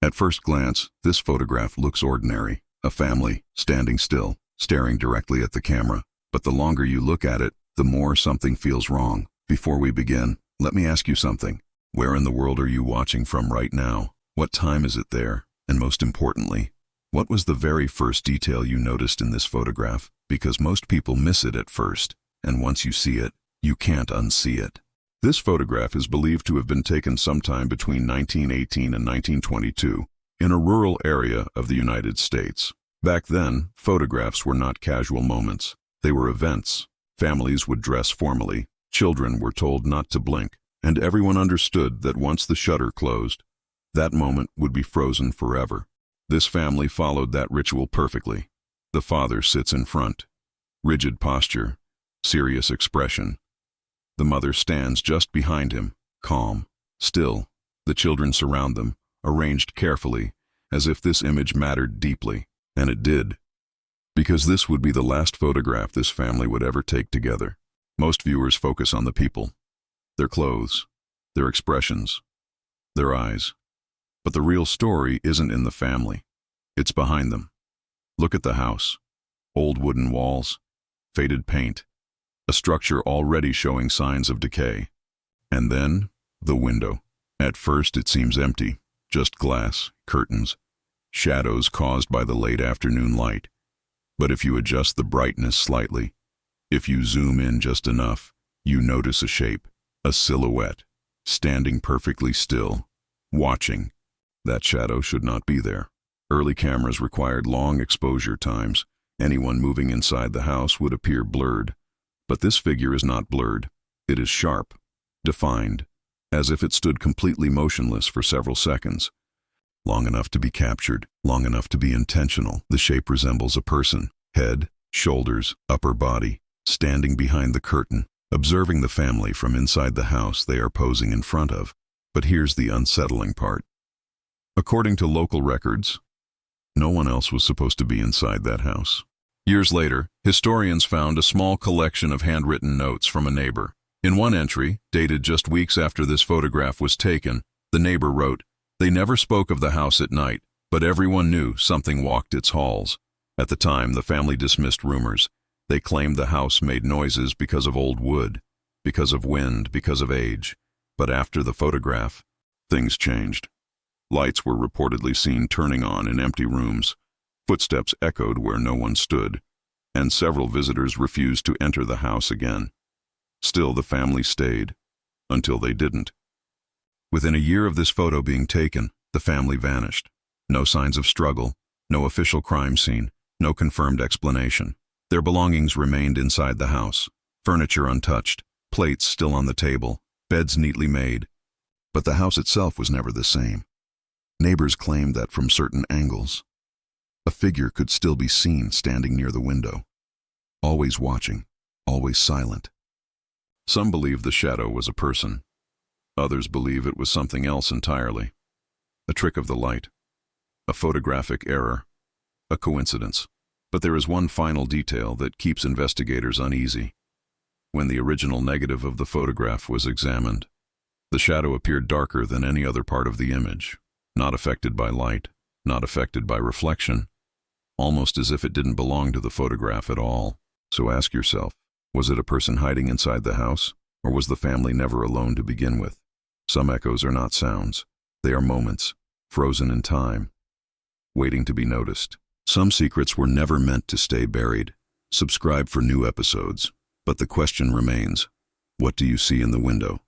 At first glance, this photograph looks ordinary. A family, standing still, staring directly at the camera. But the longer you look at it, the more something feels wrong. Before we begin, let me ask you something. Where in the world are you watching from right now? What time is it there? And most importantly, what was the very first detail you noticed in this photograph? Because most people miss it at first, and once you see it, you can't unsee it. This photograph is believed to have been taken sometime between 1918 and 1922 in a rural area of the United States. Back then, photographs were not casual moments. They were events. Families would dress formally, children were told not to blink, and everyone understood that once the shutter closed, that moment would be frozen forever. This family followed that ritual perfectly. The father sits in front. Rigid posture, serious expression. The mother stands just behind him, calm, still. The children surround them, arranged carefully, as if this image mattered deeply. And it did. Because this would be the last photograph this family would ever take together. Most viewers focus on the people, their clothes, their expressions, their eyes. But the real story isn't in the family. It's behind them. Look at the house. Old wooden walls, faded paint, a structure already showing signs of decay. And then, the window. At first it seems empty, just glass, curtains, shadows caused by the late afternoon light. But if you adjust the brightness slightly, if you zoom in just enough, you notice a shape, a silhouette, standing perfectly still, watching. That shadow should not be there. Early cameras required long exposure times. Anyone moving inside the house would appear blurred. But this figure is not blurred. It is sharp, defined, as if it stood completely motionless for several seconds. Long enough to be captured, long enough to be intentional. The shape resembles a person, head, shoulders, upper body, standing behind the curtain, observing the family from inside the house they are posing in front of. But here's the unsettling part. According to local records, no one else was supposed to be inside that house. Years later, historians found a small collection of handwritten notes from a neighbor. In one entry, dated just weeks after this photograph was taken, the neighbor wrote, "They never spoke of the house at night, but everyone knew something walked its halls." At the time, the family dismissed rumors. They claimed the house made noises because of old wood, because of wind, because of age. But after the photograph, things changed. Lights were reportedly seen turning on in empty rooms. Footsteps echoed where no one stood, and several visitors refused to enter the house again. Still, the family stayed, until they didn't. Within a year of this photo being taken, the family vanished. No signs of struggle, no official crime scene, no confirmed explanation. Their belongings remained inside the house, furniture untouched, plates still on the table, beds neatly made. But the house itself was never the same. Neighbors claimed that from certain angles, a figure could still be seen standing near the window, always watching, always silent. Some believe the shadow was a person. Others believe it was something else entirely. A trick of the light, a photographic error, a coincidence. But there is one final detail that keeps investigators uneasy. When the original negative of the photograph was examined, the shadow appeared darker than any other part of the image, not affected by light, not affected by reflection, almost as if it didn't belong to the photograph at all. So ask yourself, was it a person hiding inside the house, or was the family never alone to begin with? Some echoes are not sounds. They are moments, frozen in time, waiting to be noticed. Some secrets were never meant to stay buried. Subscribe for new episodes. But the question remains, what do you see in the window?